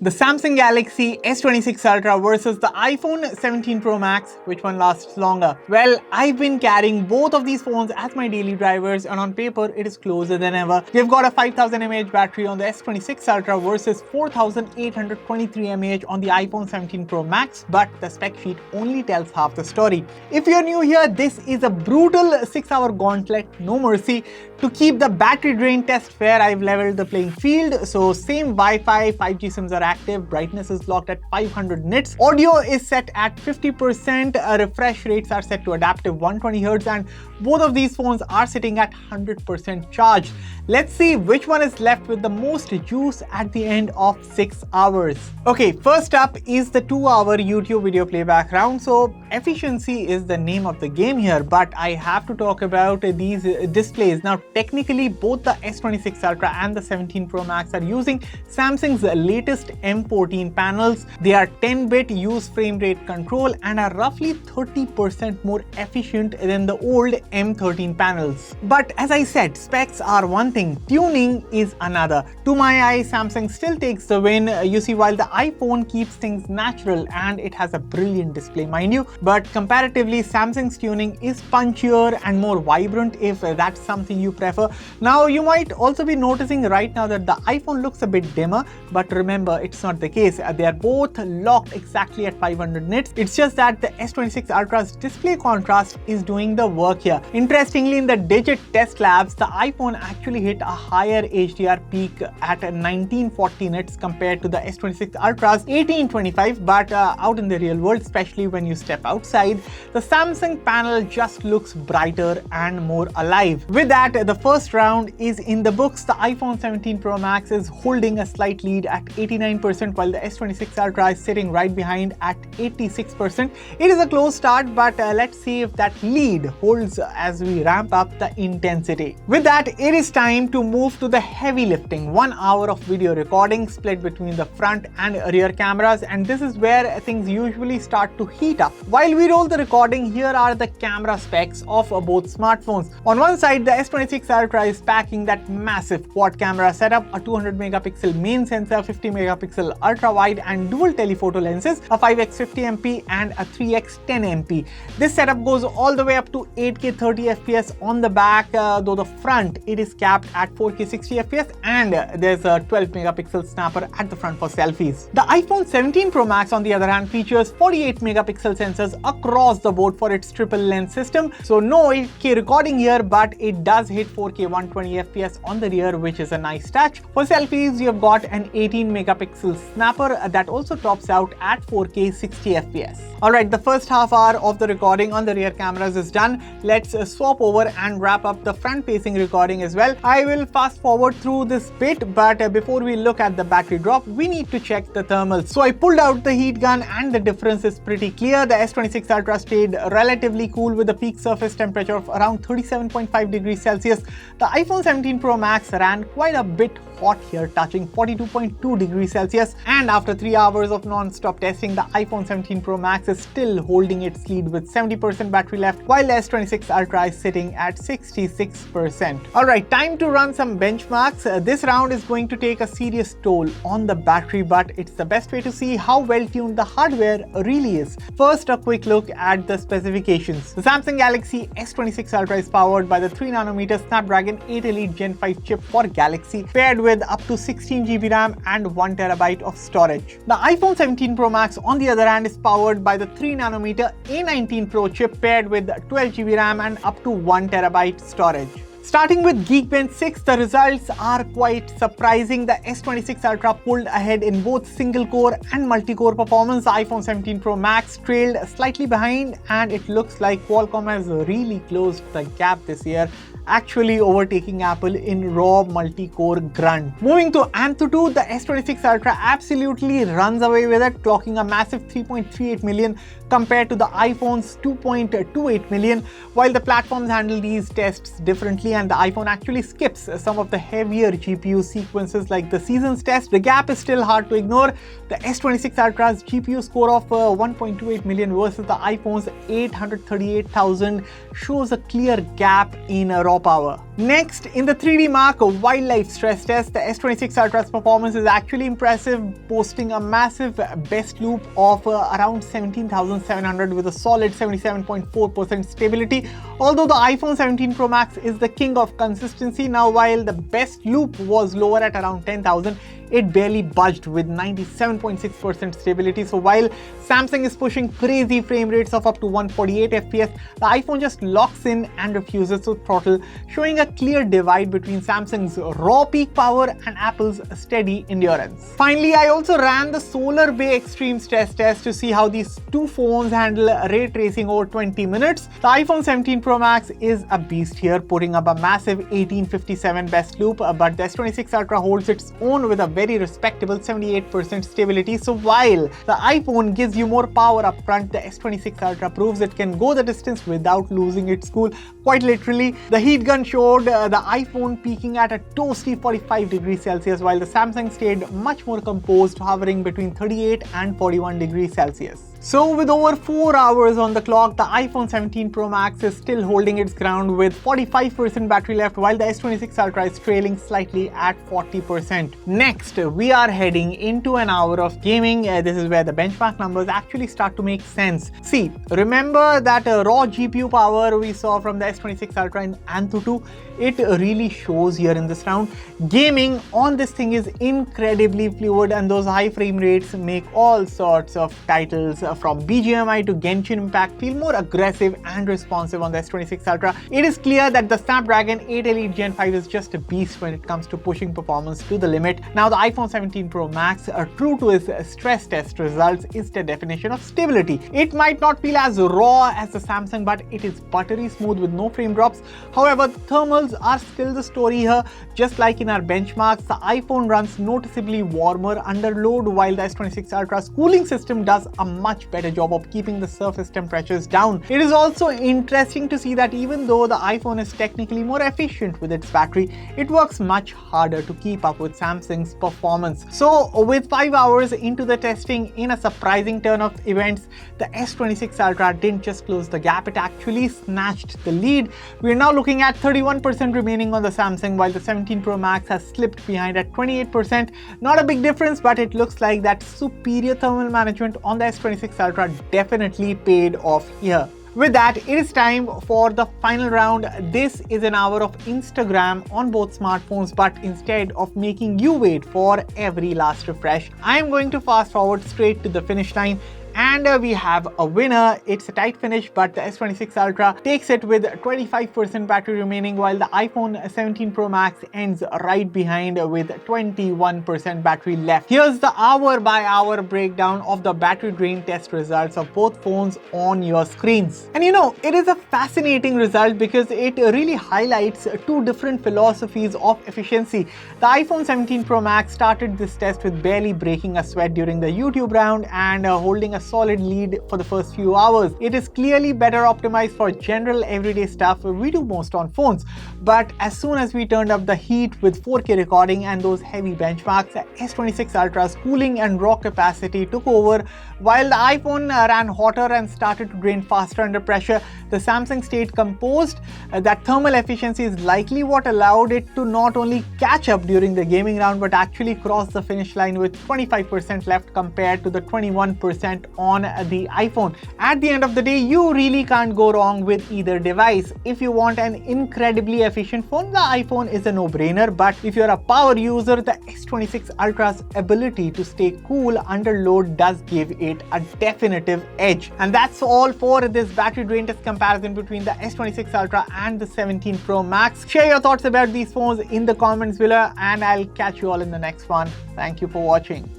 The Samsung Galaxy S26 Ultra versus the iPhone 17 Pro Max, which one lasts longer? Well, I've been carrying both of these phones as my daily drivers, and on paper it is closer than ever. We've got a 5000 mAh battery on the S26 Ultra versus 4823 mAh on the iPhone 17 Pro Max, but the spec sheet only tells half the story. If you're new here, this is a brutal 6-hour gauntlet, no mercy. To keep the battery drain test fair, I've leveled the playing field. So same Wi-Fi, 5G SIMs are active, brightness is locked at 500 nits, audio is set at 50%, refresh rates are set to adaptive 120Hz, and both of these phones are sitting at 100% charged. Let's see which one is left with the most juice at the end of 6 hours. Okay, first up is the 2-hour YouTube video playback round. So efficiency is the name of the game here, but I have to talk about these displays. Now technically both the S26 Ultra and the 17 Pro Max are using Samsung's latest M14 panels. They are 10-bit use frame rate control and are roughly 30% more efficient than the old M13 panels. But as I said, specs are one thing, tuning is another. To my eye, Samsung still takes the win. You see, while the iPhone keeps things natural and it has a brilliant display, mind you, but comparatively Samsung's tuning is punchier and more vibrant if that's something you prefer. Now you might also be noticing right now that the iPhone looks a bit dimmer, but remember, it's not the case. They are both locked exactly at 500 nits. It's just that the S26 Ultra's display contrast is doing the work here. Interestingly, in the Digit test labs, the iPhone actually hit a higher HDR peak at 1940 nits compared to the S26 Ultra's 1825, but out in the real world, especially when you step outside, the Samsung panel just looks brighter and more alive. With that, the first round is in the books. The iPhone 17 Pro Max is holding a slight lead at 89%, while the S26 Ultra is sitting right behind at 86%. It is a close start, but let's see if that lead holds as we ramp up the intensity. With that, it is time to move to the heavy lifting. 1 hour of video recording split between the front and rear cameras, and this is where things usually start to heat up. While we roll the recording, here are the camera specs of both smartphones. On one side, the S26 Ultra is packing that massive quad camera setup, a 200 megapixel main sensor, 50 megapixel ultra wide and dual telephoto lenses, a 5x 50MP and a 3x 10MP. This setup goes all the way up to 8K 30 FPS on the back, though the front it is capped at 4K 60 FPS, and there's a 12 megapixel snapper at the front for selfies. The iPhone 17 Pro Max, on the other hand, features 48 megapixel sensors across the board for its triple lens system. So no 8K recording here, but it does hit 4K 120 FPS on the rear, which is a nice touch. For selfies, you've got an 18 megapixel snapper that also tops out at 4K 60 FPS. Alright, the first half hour of the recording on the rear cameras is done. Let's swap over and wrap up the front facing recording as well. I will fast forward through this bit, but before we look at the battery drop, we need to check the thermals. So I pulled out the heat gun and the difference is pretty clear. The S26 Ultra stayed relatively cool with a peak surface temperature of around 37.5 degrees Celsius. The iPhone 17 Pro Max ran quite a bit hot here, touching 42.2 degrees Celsius, and after 3 hours of non-stop testing, the iPhone 17 Pro Max is still holding its lead with 70% battery left, while the S26 Ultra is sitting at 66%. Alright, time to run some benchmarks. This round is going to take a serious toll on the battery, but it's the best way to see how well tuned the hardware really is. First, a quick look at the specifications. The Samsung Galaxy S26 Ultra is powered by the 3nm Snapdragon 8 Elite Gen 5 chip for Galaxy, paired with up to 16GB RAM and 1TB of storage. The iPhone 17 Pro Max, on the other hand, is powered by the 3nm A19 Pro chip paired with 12GB RAM and up to 1TB storage. Starting with Geekbench 6, the results are quite surprising. The S26 Ultra pulled ahead in both single-core and multi-core performance. The iPhone 17 Pro Max trailed slightly behind, and it looks like Qualcomm has really closed the gap this year, actually overtaking Apple in raw multi-core grunt. Moving to Antutu, the S26 Ultra absolutely runs away with it, clocking a massive 3.38 million compared to the iPhone's 2.28 million. While the platforms handle these tests differently and the iPhone actually skips some of the heavier GPU sequences like the Seasons test, the gap is still hard to ignore. The S26 Ultra's GPU score of 1.28 million versus the iPhone's 838,000 shows a clear gap in raw power. Next, in the 3D Mark wildlife stress test, the S26 Ultra's performance is actually impressive, posting a massive best loop of around 17,700 with a solid 77.4% stability. Although the iPhone 17 Pro Max is the king of consistency, now while the best loop was lower at around 10,000, it barely budged with 97.6% stability. So while Samsung is pushing crazy frame rates of up to 148 FPS, the iPhone just locks in and refuses to throttle, showing a clear divide between Samsung's raw peak power and Apple's steady endurance. Finally, I also ran the Solar Bay Extreme stress test to see how these two phones handle ray tracing over 20 minutes. The iPhone 17 Pro Max is a beast here, putting up a massive 1857 best loop, but the S26 Ultra holds its own with a very respectable 78% stability. So while the iPhone gives you more power up front, the S26 Ultra proves it can go the distance without losing its cool. Quite literally, the heat gun showed the iPhone peaking at a toasty 45 degrees Celsius, while the Samsung stayed much more composed, hovering between 38 and 41 degrees Celsius. So with over 4 hours on the clock, the iPhone 17 Pro Max is still holding its ground with 45% battery left, while the S26 Ultra is trailing slightly at 40%. Next, we are heading into an hour of gaming. This is where the benchmark numbers actually start to make sense. See, remember that raw GPU power we saw from the S26 Ultra in Anthu 2? It really shows here in this round. Gaming on this thing is incredibly fluid, and those high frame rates make all sorts of titles from BGMI to Genshin Impact feel more aggressive and responsive on the S26 Ultra. It is clear that the Snapdragon 8 Elite Gen 5 is just a beast when it comes to pushing performance to the limit. Now the iPhone 17 Pro Max, true to its stress test results, is the definition of stability. It might not feel as raw as the Samsung, but it is buttery smooth with no frame drops. However, thermals are still the story here. Just like in our benchmarks, the iPhone runs noticeably warmer under load, while the S26 Ultra's cooling system does a much better job of keeping the surface temperatures down. It is also interesting to see that even though the iPhone is technically more efficient with its battery, it works much harder to keep up with Samsung's performance. So with 5 hours into the testing, in a surprising turn of events, the S26 Ultra didn't just close the gap, it actually snatched the lead. We are now looking at 31% remaining on the Samsung, while the 17 Pro Max has slipped behind at 28%. Not a big difference, but it looks like that superior thermal management on the S26 Ultra definitely paid off here. With that, it is time for the final round. This is an hour of Instagram on both smartphones, but instead of making you wait for every last refresh, I am going to fast forward straight to the finish line. And we have a winner. It's a tight finish, but the S26 Ultra takes it with 25% battery remaining, while the iPhone 17 Pro Max ends right behind with 21% battery left. Here's the hour-by-hour breakdown of the battery drain test results of both phones on your screens. And you know, it is a fascinating result because it really highlights two different philosophies of efficiency. The iPhone 17 Pro Max started this test with barely breaking a sweat during the YouTube round and holding a solid lead for the first few hours. It is clearly better optimized for general everyday stuff we do most on phones. But as soon as we turned up the heat with 4K recording and those heavy benchmarks, the S26 Ultra's cooling and raw capacity took over. While the iPhone ran hotter and started to drain faster under pressure, the Samsung stayed composed. That thermal efficiency is likely what allowed it to not only catch up during the gaming round, but actually cross the finish line with 25% left compared to the 21% on the iPhone. At the end of the day, you really can't go wrong with either device. If you want an incredibly efficient phone, the iPhone is a no-brainer, but if you're a power user, the S26 Ultra's ability to stay cool under load does give it a definitive edge. And that's all for this battery drain test comparison between the S26 Ultra and the 17 Pro Max. Share your thoughts about these phones in the comments below, and I'll catch you all in the next one. Thank you for watching.